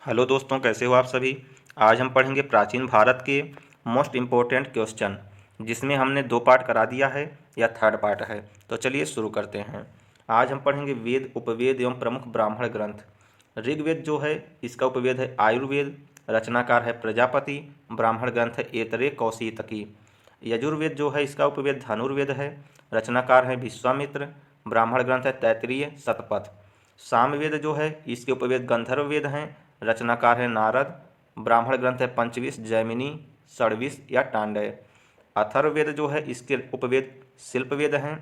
Hello दोस्तों, कैसे हो आप सभी। आज हम पढ़ेंगे प्राचीन भारत के मोस्ट इम्पोर्टेंट क्वेश्चन, जिसमें हमने 2 पार्ट करा दिया है, या थर्ड पार्ट है। तो चलिए शुरू करते हैं। आज हम पढ़ेंगे वेद, उपवेद एवं प्रमुख ब्राह्मण ग्रंथ। ऋग्वेद जो है इसका उपवेद है आयुर्वेद, रचनाकार है प्रजापति, ब्राह्मण ग्रंथ है ऐतरेय कौशितकी। यजुर्वेद जो है इसका उपवेद धनुर्वेद है, रचनाकार है विश्वामित्र, ब्राह्मण ग्रंथ है तैत्तिरीय शतपथ। सामवेद जो है इसके उपवेद गंधर्व वेद हैं, रचनाकार है नारद, ब्राह्मण ग्रंथ है पंचविश, जैमिनी, षड्विश या टांडय। अथर्ववेद जो है इसके उपवेद शिल्पवेद हैं,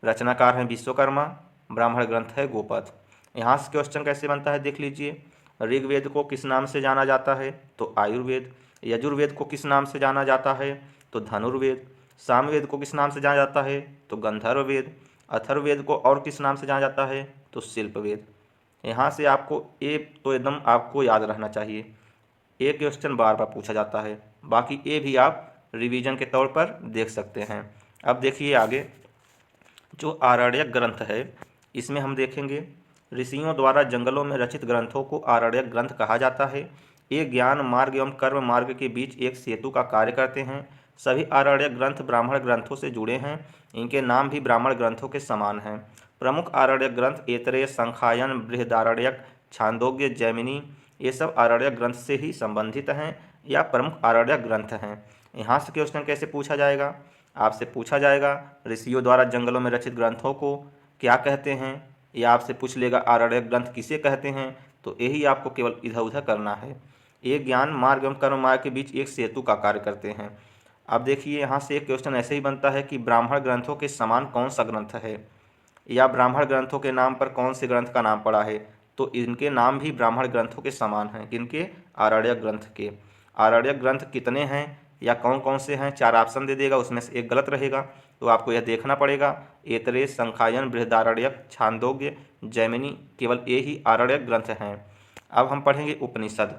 रचनाकार हैं विश्वकर्मा, ब्राह्मण ग्रंथ है गोपथ। यहाँ से क्वेश्चन कैसे बनता है देख लीजिए। ऋग्वेद को किस नाम से जाना जाता है तो आयुर्वेद। यजुर्वेद को किस नाम से जाना जाता है तो धनुर्वेद। सामवेद को किस नाम से जाना जाता है तो गंधर्ववेद। अथर्ववेद को और किस नाम से जाना जाता है तो शिल्पवेद। यहाँ से आपको ए तो एकदम आपको याद रहना चाहिए। ए क्वेश्चन बार बार पूछा जाता है, बाकी ए भी आप रिवीजन के तौर पर देख सकते हैं। अब देखिए आगे, जो आरण्यक ग्रंथ है इसमें हम देखेंगे ऋषियों द्वारा जंगलों में रचित ग्रंथों को आरण्यक ग्रंथ कहा जाता है। ये ज्ञान मार्ग एवं कर्म मार्ग के बीच एक सेतु का कार्य करते हैं। सभी आरण्यक ग्रंथ ब्राह्मण ग्रंथों से जुड़े हैं। इनके नाम भी ब्राह्मण ग्रंथों के समान हैं। प्रमुख आरण्यक ग्रंथ ऐतरेय, संखायन, बृहदारण्यक, छांदोग्य, जैमिनी, ये सब आरण्यक ग्रंथ से ही संबंधित हैं या प्रमुख आरण्यक ग्रंथ हैं। यहाँ से क्वेश्चन कैसे पूछा जाएगा, आपसे पूछा जाएगा ऋषियों द्वारा जंगलों में रचित ग्रंथों को क्या कहते हैं, या आपसे पूछ लेगा आरण्यक ग्रंथ किसे कहते हैं। तो यही आपको केवल इधर उधर करना है। ये ज्ञान मार्ग एवं कर्म मार्ग के बीच एक सेतु का कार्य करते हैं। अब देखिए यहाँ से एक क्वेश्चन ऐसे ही बनता है कि ब्राह्मण ग्रंथों के समान कौन सा ग्रंथ है, या ब्राह्मण ग्रंथों के नाम पर कौन से ग्रंथ का नाम पड़ा है। तो इनके नाम भी ब्राह्मण ग्रंथों के समान हैं, किनके, आरण्यक ग्रंथ के। आरण्यक ग्रंथ कितने हैं या कौन कौन से हैं, 4 ऑप्शन दे देगा, उसमें से एक गलत रहेगा। तो आपको यह देखना पड़ेगा ऐतरेय, संखायन, बृहदारण्यक, छांदोग्य, जैमिनी, केवल ये ही आरण्यक ग्रंथ हैं। अब हम पढ़ेंगे उपनिषद।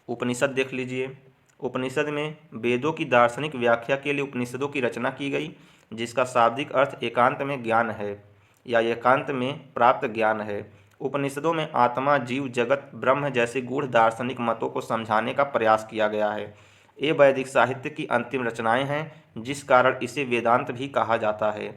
उपनिषद देख लीजिए। उपनिषद में वेदों की दार्शनिक व्याख्या के लिए उपनिषदों की रचना की गई, जिसका शाब्दिक अर्थ एकांत में ज्ञान है या एकांत में प्राप्त ज्ञान है। उपनिषदों में आत्मा, जीव, जगत, ब्रह्म जैसे गूढ़ दार्शनिक मतों को समझाने का प्रयास किया गया है। ये वैदिक साहित्य की अंतिम रचनाएं हैं, जिस कारण इसे वेदांत भी कहा जाता है।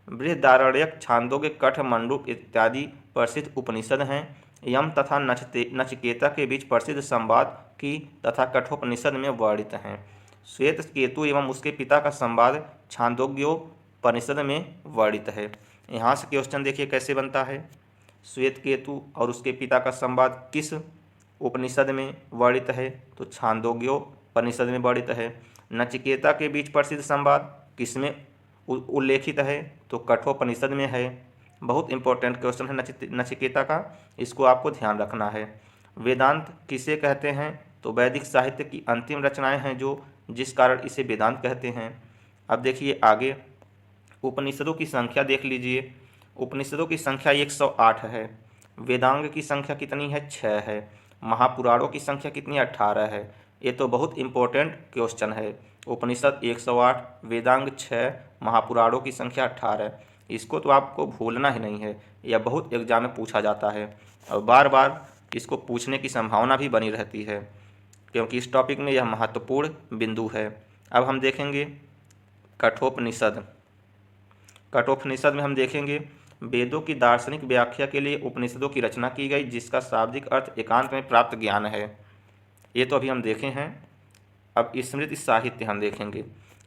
बृहदारण्यक, छांदोग्य, कठ, मंडूक इत्यादि प्रसिद्ध उपनिषद हैं। यम तथा नचिकेता के बीच प्रसिद्ध संवाद की तथा कठोपनिषद में वर्णित हैं। श्वेत केतु एवं उसके पिता का संवाद छांदोग्योपनिषद में वर्णित है। यहाँ से क्वेश्चन देखिए कैसे बनता है। श्वेत केतु और उसके पिता का संवाद किस उपनिषद में वर्णित है तो छांदोग्योपनिषद में वर्णित है। नचिकेता के बीच प्रसिद्ध संवाद किसमें उल्लेखित है तो कठोपनिषद में है। बहुत इंपॉर्टेंट क्वेश्चन है नचिकेता का, इसको आपको ध्यान रखना है। वेदांत किसे कहते हैं तो वैदिक साहित्य की अंतिम रचनाएं हैं जो, जिस कारण इसे वेदांत कहते हैं। अब देखिए आगे, उपनिषदों की संख्या देख लीजिए। उपनिषदों की संख्या 108 है। वेदांग की संख्या कितनी है, 6 है। महापुराणों की संख्या कितनी है, 18 है। ये तो बहुत इंपॉर्टेंट क्वेश्चन है। उपनिषद 108, वेदांग 6, महापुराणों की संख्या 18। इसको तो आपको भूलना ही नहीं है, यह बहुत एग्जाम में पूछा जाता है और बार बार इसको पूछने की संभावना भी बनी रहती है, क्योंकि इस टॉपिक में यह महत्वपूर्ण बिंदु है। अब हम देखेंगे कठोपनिषद। कठोपनिषद में हम देखेंगे वेदों की दार्शनिक व्याख्या के लिए उपनिषदों की रचना की गई, जिसका शाब्दिक अर्थ एकांत में प्राप्त ज्ञान है। ये तो अभी हम देखे हैं। अब स्मृति साहित्य हम देखेंगे।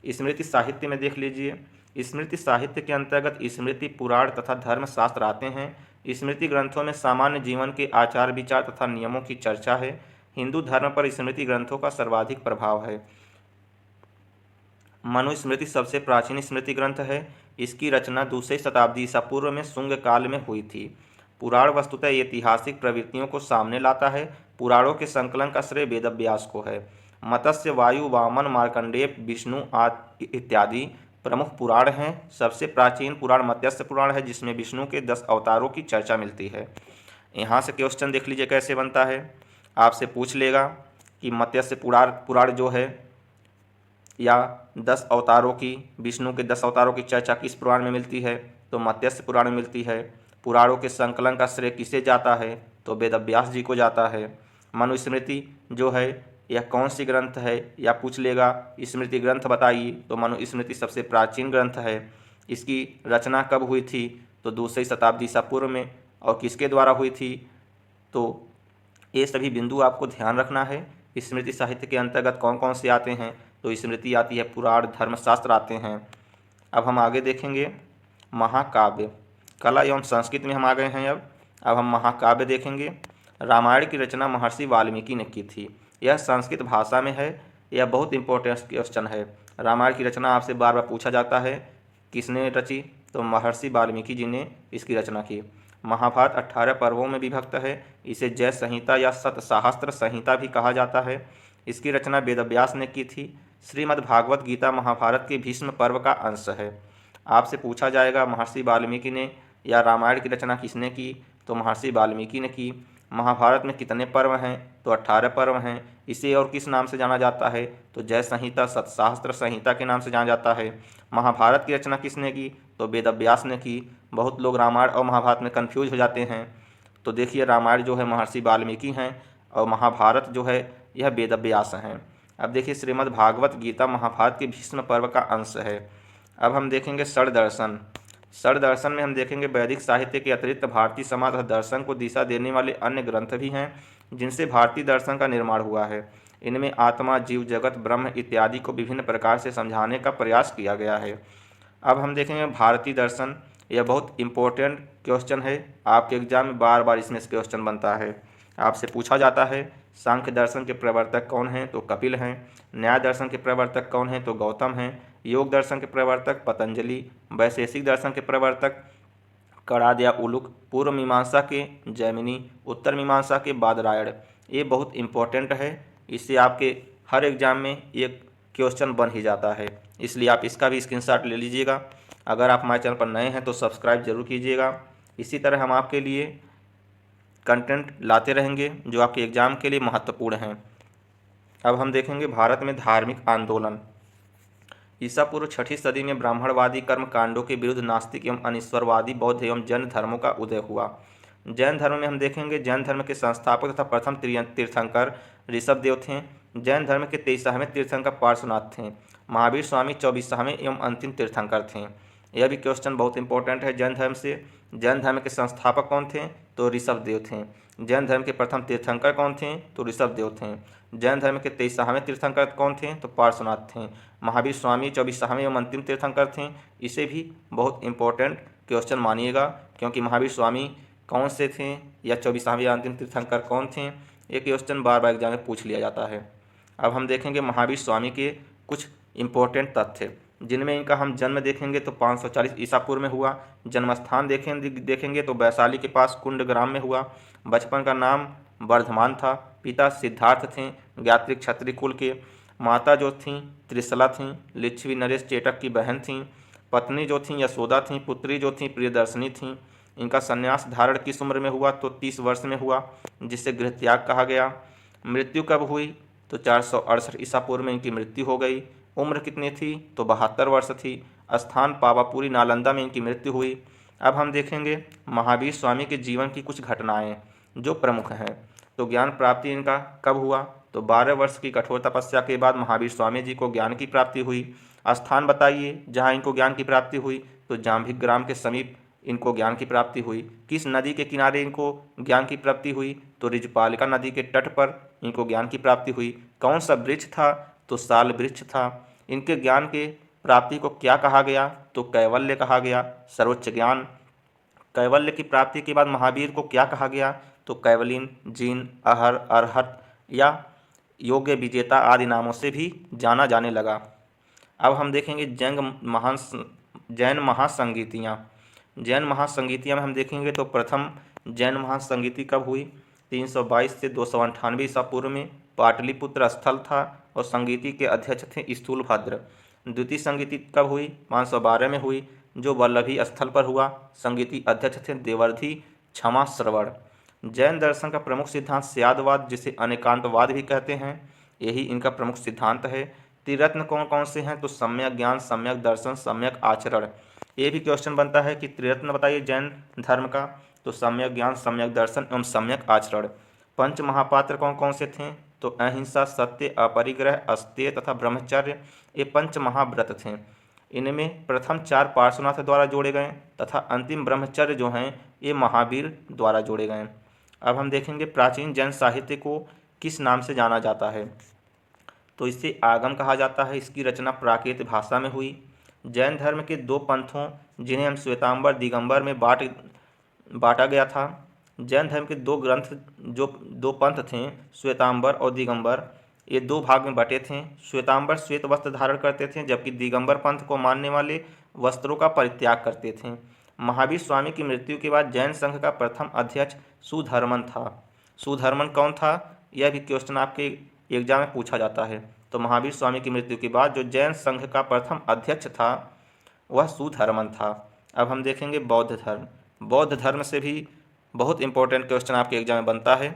स्मृति साहित्य में देख लीजिए। स्मृति साहित्य के अंतर्गत स्मृति, पुराण तथा धर्मशास्त्र आते हैं। स्मृति ग्रंथों में सामान्य जीवन के आचार विचार तथा नियमों की चर्चा है। हिंदू धर्म पर स्मृति ग्रंथों का सर्वाधिक प्रभाव है। मनुस्मृति सबसे प्राचीन स्मृति ग्रंथ है। इसकी रचना 2वीं शताब्दी ईसा पूर्व में शुंग काल में हुई थी। पुराण वस्तुतः ऐतिहासिक प्रवृत्तियों को सामने लाता है। पुराणों के संकलन का श्रेय वेदव्यास को है। मत्स्य, वायु, वामन, मार्कंडेय, विष्णु आदि इत्यादि प्रमुख पुराण हैं। सबसे प्राचीन पुराण मत्स्य पुराण है, जिसमें विष्णु के 10 अवतारों की चर्चा मिलती है। यहाँ से क्वेश्चन देख लीजिए कैसे बनता है। आपसे पूछ लेगा कि मत्स्य पुराण जो है, या 10 अवतारों की, विष्णु के 10 अवतारों की चर्चा किस पुराण में मिलती है तो मत्स्य पुराण में मिलती है। पुराणों के संकलन का श्रेय किसे जाता है तो वेदव्यास जी को जाता है। मनुस्मृति जो है यह कौन सी ग्रंथ है, या पूछ लेगा स्मृति ग्रंथ बताइए, तो मनुस्मृति सबसे प्राचीन ग्रंथ है। इसकी रचना कब हुई थी, तो 2वीं शताब्दी ईसा पूर्व में, और किसके द्वारा हुई थी, तो ये सभी बिंदु आपको ध्यान रखना है। स्मृति साहित्य के अंतर्गत कौन कौन से आते हैं, तो स्मृति आती है, पुराण, धर्मशास्त्र आते हैं। अब हम आगे देखेंगे महाकाव्य, कला एवं संस्कृत में हम आ गए हैं। अब हम महाकाव्य देखेंगे। रामायण की रचना महर्षि वाल्मीकि ने की थी। यह संस्कृत भाषा में है। यह बहुत इंपॉर्टेंट क्वेश्चन है। रामायण की रचना आपसे बार बार पूछा जाता है, किसने रची, तो महर्षि वाल्मीकि जी ने इसकी रचना की। महाभारत 18 पर्वों में विभक्त है। इसे जय संहिता या सतसहस्त्र संहिता भी कहा जाता है। इसकी रचना वेदव्यास ने की थी। श्रीमद् भागवत गीता महाभारत के भीष्म पर्व का अंश है। आपसे पूछा जाएगा महर्षि वाल्मीकि ने या रामायण की रचना किसने की, तो महर्षि वाल्मीकि ने की। महाभारत में कितने पर्व हैं, तो 18 पर्व हैं। इसे और किस नाम से जाना जाता है, तो जय संहिता, सतसहस्त्र संहिता के नाम से जाना जाता है। महाभारत की रचना किसने की, तो वेदव्यास ने की। बहुत लोग रामायण और महाभारत में कन्फ्यूज हो जाते हैं। तो देखिए, रामायण जो है महर्षि वाल्मीकि हैं और महाभारत जो है यह वेदव्यास हैं। अब देखिए, श्रीमद् भागवत गीता महाभारत के भीष्म पर्व का अंश है। अब हम देखेंगे षड दर्शन। षड दर्शन में हम देखेंगे वैदिक साहित्य के अतिरिक्त भारतीय समाज और दर्शन को दिशा देने वाले अन्य ग्रंथ भी हैं जिनसे भारतीय दर्शन का निर्माण हुआ है। इनमें आत्मा, जीव, जगत, ब्रह्म इत्यादि को विभिन्न प्रकार से समझाने का प्रयास किया गया है। अब हम देखेंगे भारतीय दर्शन। यह बहुत इम्पोर्टेंट क्वेश्चन है, आपके एग्जाम में बार बार इसमें से क्वेश्चन बनता है। आपसे पूछा जाता है सांख्य दर्शन के प्रवर्तक कौन हैं, तो कपिल हैं। न्याय दर्शन के प्रवर्तक कौन हैं, तो गौतम हैं। योग दर्शन के प्रवर्तक पतंजलि। वैशेषिक दर्शन के प्रवर्तक कणाद या उलुक। पूर्व मीमांसा के जैमिनी। उत्तर मीमांसा के बादरायण। ये बहुत इम्पोर्टेंट है, इससे आपके हर एग्जाम में एक क्वेश्चन बन ही जाता है, इसलिए आप इसका भी स्क्रीनशॉट ले लीजिएगा। अगर आप हमारे चैनल पर नए हैं तो सब्सक्राइब जरूर कीजिएगा। इसी तरह हम आपके लिए कंटेंट लाते रहेंगे जो आपके एग्ज़ाम के लिए महत्वपूर्ण हैं। अब हम देखेंगे भारत में धार्मिक आंदोलन। ईसा पूर्व 6वीं सदी में ब्राह्मणवादी कर्म कांडों के विरुद्ध नास्तिक एवं अनिश्वरवादी बौद्ध एवं जैन धर्मों का उदय हुआ। जैन धर्म में हम देखेंगे जैन धर्म के संस्थापक तथा प्रथम तीर्थंकर ऋषभ देव थे। जैन धर्म के 23वें तीर्थंकर पार्श्वनाथ थे। महावीर स्वामी 24वें एवं अंतिम तीर्थंकर थे। यह भी क्वेश्चन बहुत इंपॉर्टेंट है जैन धर्म से। जैन धर्म के संस्थापक कौन थे, तो ऋषभ देव थे। जैन धर्म के प्रथम तीर्थंकर कौन थे, तो ऋषभ देव थे। जैन धर्म के 23वें तीर्थंकर कौन थे, तो पार्श्वनाथ थे। महावीर स्वामी 24वें एवं अंतिम तीर्थंकर थे। इसे भी बहुत इंपॉर्टेंट क्वेश्चन मानिएगा, क्योंकि महावीर स्वामी कौन से थे या 24वें अंतिम तीर्थंकर कौन थे, ये क्वेश्चन बार बार एग्जाम में पूछ लिया जाता है। अब हम देखेंगे महावीर स्वामी के कुछ इम्पोर्टेंट तथ्य, जिनमें इनका हम जन्म देखेंगे तो 540 ईसा पूर्व में हुआ। जन्मस्थान देखेंगे तो वैशाली के पास कुंड ग्राम में हुआ। बचपन का नाम वर्धमान था। पिता सिद्धार्थ थे, ज्ञात्रिक क्षत्रिय कुल के। माता जो थीं त्रिशला थीं, लिच्छवी नरेश चेटक की बहन थीं। पत्नी जो थीं यशोदा थीं। पुत्री जो थीं प्रियदर्शनी थीं। इनका संन्यास धारण किस उम्र में हुआ, तो 30 वर्ष में हुआ, जिसे गृहत्याग कहा गया। मृत्यु कब हुई, तो 468 ईसा पूर्व में इनकी मृत्यु हो गई। उम्र कितनी थी, तो 72 वर्ष थी। स्थान पावापुरी नालंदा में इनकी मृत्यु हुई। अब हम देखेंगे महावीर स्वामी के जीवन की कुछ घटनाएं जो प्रमुख हैं। तो ज्ञान प्राप्ति इनका कब हुआ, तो 12 वर्ष की कठोर तपस्या के बाद महावीर स्वामी जी को ज्ञान की प्राप्ति हुई। स्थान बताइए जहाँ इनको ज्ञान की प्राप्ति हुई, तो जाम्भिक ग्राम के समीप इनको ज्ञान की प्राप्ति हुई। किस नदी के किनारे इनको ज्ञान की प्राप्ति हुई, तो रिजपालिका नदी के तट पर इनको ज्ञान की प्राप्ति हुई। कौन सा वृक्ष था, तो साल वृक्ष था। इनके ज्ञान के प्राप्ति को क्या कहा गया, तो कैवल्य कहा गया, सर्वोच्च ज्ञान। कैवल्य की प्राप्ति के बाद महावीर को क्या कहा गया, तो कैवलिन, जीन, अहर, अरहत या योग्य विजेता आदि नामों से भी जाना जाने लगा। अब हम देखेंगे जैन महासंगीतियाँ। जैन महासंगीतियाँ में हम देखेंगे तो प्रथम जैन महासंगीति कब हुई, 322 से 298 ईसा पूर्व में। पाटलिपुत्र स्थल था और संगीति के अध्यक्ष थे स्थूलभद्र। द्वितीय संगीति कब हुई, 512 में हुई, जो वल्लभी स्थल पर हुआ। संगीति अध्यक्ष थे देवर्धि क्षमा श्रवण। जैन दर्शन का प्रमुख सिद्धांत स्यादवाद, जिसे अनेकांतवाद भी कहते हैं, यही इनका प्रमुख सिद्धांत है। त्रिरत्न कौन कौन से हैं, तो सम्यक ज्ञान, सम्यक दर्शन, सम्यक आचरण। ये भी क्वेश्चन बनता है कि त्रिरत्न बताइए जैन धर्म का, तो सम्यक ज्ञान, सम्यक दर्शन एवं सम्यक आचरण। पंच महापात्र कौन कौन से थे? तो अहिंसा, सत्य, अपरिग्रह, अस्तेय तथा ब्रह्मचर्य, ये पंच महाव्रत थे। इनमें प्रथम 4 पार्श्वनाथ द्वारा जोड़े गए तथा अंतिम ब्रह्मचर्य जो हैं ये महावीर द्वारा जोड़े गए। अब हम देखेंगे प्राचीन जैन साहित्य को किस नाम से जाना जाता है। तो इसे आगम कहा जाता है। इसकी रचना प्राकृत भाषा में हुई। जैन धर्म के 2 पंथों जिन्हें हम श्वेतांबर दिगंबर में बांटा गया था। जैन धर्म के 2 ग्रंथ जो 2 पंथ थे श्वेतांबर और दिगंबर, ये 2 भाग में बटे थे। श्वेतांबर श्वेत वस्त्र धारण करते थे जबकि दिगंबर पंथ को मानने वाले वस्त्रों का परित्याग करते थे। महावीर स्वामी की मृत्यु के बाद जैन संघ का प्रथम अध्यक्ष सुधर्मन था। सुधर्मन कौन था? यह भी क्वेश्चन आपके एग्जाम में पूछा जाता है। तो महावीर स्वामी की मृत्यु के बाद जो जैन संघ का प्रथम अध्यक्ष था वह सुधर्मन था। अब हम देखेंगे बौद्ध धर्म। बौद्ध धर्म से भी बहुत इंपॉर्टेंट क्वेश्चन आपके एग्जाम में बनता है।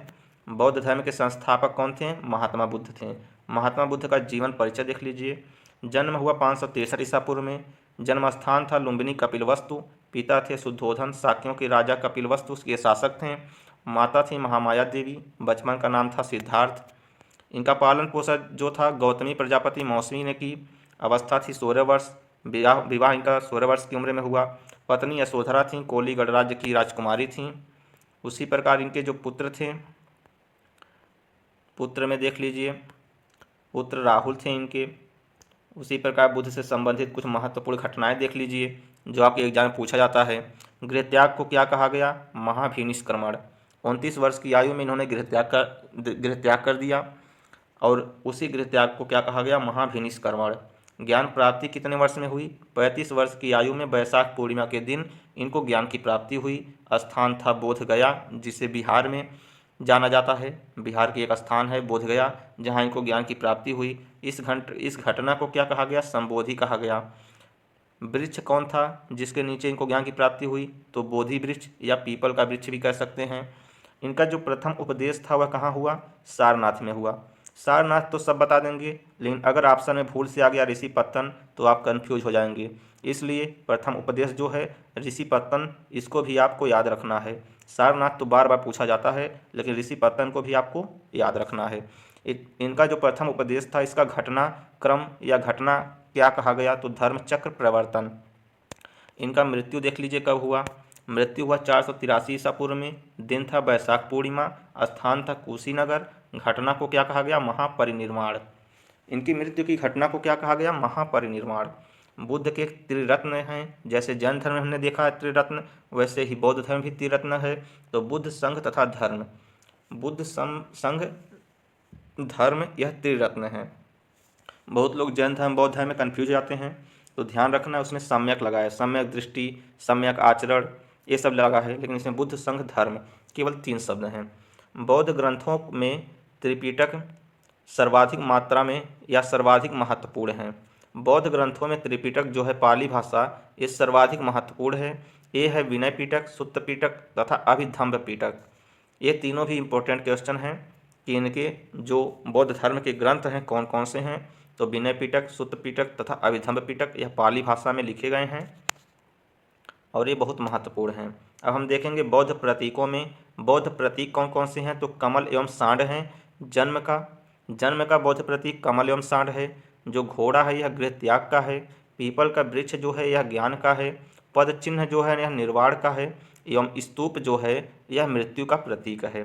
बौद्ध धर्म के संस्थापक कौन थे? महात्मा बुद्ध थे। महात्मा बुद्ध का जीवन परिचय देख लीजिए। जन्म हुआ 563 ईसा पूर्व में। जन्म स्थान था लुम्बिनी कपिलवस्तु। पिता थे शुद्धोधन, शाक्यों के राजा कपिलवस्तु के शासक थे। माता थी महामाया देवी। बचपन का नाम था सिद्धार्थ। इनका पालन पोषण जो था गौतमी प्रजापति मौसमी ने की। अवस्था थी 16 वर्ष। विवाह इनका 16 वर्ष की उम्र में हुआ। पत्नी यशोधरा थी, कोली गणराज्य की राजकुमारी थी। उसी प्रकार इनके जो पुत्र थे, पुत्र में देख लीजिए, पुत्र राहुल थे इनके। उसी प्रकार बुद्ध से संबंधित कुछ महत्वपूर्ण घटनाएं देख लीजिए जो आपके एग्जाम में पूछा जाता है। गृहत्याग को क्या कहा गया? महाभिनिष्क्रमण। 29 वर्ष की आयु में इन्होंने गृहत्याग कर दिया और उसी गृहत्याग को क्या कहा गया? महाभिनिष्क्रमण। ज्ञान प्राप्ति कितने वर्ष में हुई? 35 वर्ष की आयु में वैशाख पूर्णिमा के दिन इनको ज्ञान की प्राप्ति हुई। स्थान था बोध गया, जिसे बिहार में जाना जाता है। बिहार की एक स्थान है बोध गया जहाँ इनको ज्ञान की प्राप्ति हुई। इस घटना को क्या कहा गया? संबोधि कहा गया। वृक्ष कौन था जिसके नीचे इनको ज्ञान की प्राप्ति हुई? तो बोधि वृक्ष या पीपल का वृक्ष भी कह सकते हैं। इनका जो प्रथम उपदेश था वह कहाँ हुआ? सारनाथ में हुआ। सारनाथ तो सब बता देंगे, लेकिन अगर ऑप्शन में भूल से आ गया ऋषिपत्तन तो आप कंफ्यूज हो जाएंगे। इसलिए प्रथम उपदेश जो है ऋषिपत्तन, इसको भी आपको याद रखना है। सारनाथ तो बार बार पूछा जाता है, लेकिन ऋषिपत्तन को भी आपको याद रखना है। इनका जो प्रथम उपदेश था इसका घटना क्रम या घटना क्या कहा गया? तो धर्मचक्र प्रवर्तन। इनका मृत्यु देख लीजिए कब हुआ। मृत्यु हुआ 483 ईसा पूर्व में। दिन था वैशाख पूर्णिमा। स्थान था कुशीनगर। घटना को क्या कहा गया? महापरिनिर्वाण। इनकी मृत्यु की घटना को क्या कहा गया? महापरिनिर्वाण। बुद्ध के त्रिरत्न हैं। जैसे जैन धर्म में हमने देखा है त्रिरत्न, वैसे ही बौद्ध धर्म भी त्रिरत्न है। तो बुद्ध, संघ तथा धर्म, बुद्ध संघ धर्म, यह त्रिरत्न है। बहुत लोग जैन धर्म बौद्ध धर्म में कन्फ्यूज हो जाते हैं, तो ध्यान रखना उसमें सम्यक लगा है। सम्यक दृष्टि, सम्यक आचरण, ये सब लगा है, लेकिन इसमें बुद्ध, संघ, धर्म केवल 3 शब्द हैं। बौद्ध ग्रंथों में त्रिपिटक सर्वाधिक मात्रा में या सर्वाधिक महत्वपूर्ण है। बौद्ध ग्रंथों में त्रिपिटक जो है पाली भाषा, ये सर्वाधिक महत्वपूर्ण है। ये है विनय पिटक, सुत्त पिटक तथा अभिधम्म पिटक। ये तीनों भी इम्पोर्टेंट क्वेश्चन हैं कि इनके जो बौद्ध धर्म के ग्रंथ हैं कौन कौन से हैं। तो विनय पिटक, सुत्त पिटक तथा अभिधम्म पिटक यह पाली भाषा में लिखे गए हैं और ये बहुत महत्वपूर्ण हैं। अब हम देखेंगे बौद्ध प्रतीकों में बौद्ध प्रतीक कौन कौन से हैं। तो कमल एवं सांड हैं। जन्म का बौद्ध प्रतीक कमल एवं सांड है। जो घोड़ा है यह गृह त्याग का है। पीपल का वृक्ष जो है यह ज्ञान का है। पद चिन्ह जो है यह निर्वाण का है। एवं स्तूप जो है यह मृत्यु का प्रतीक है।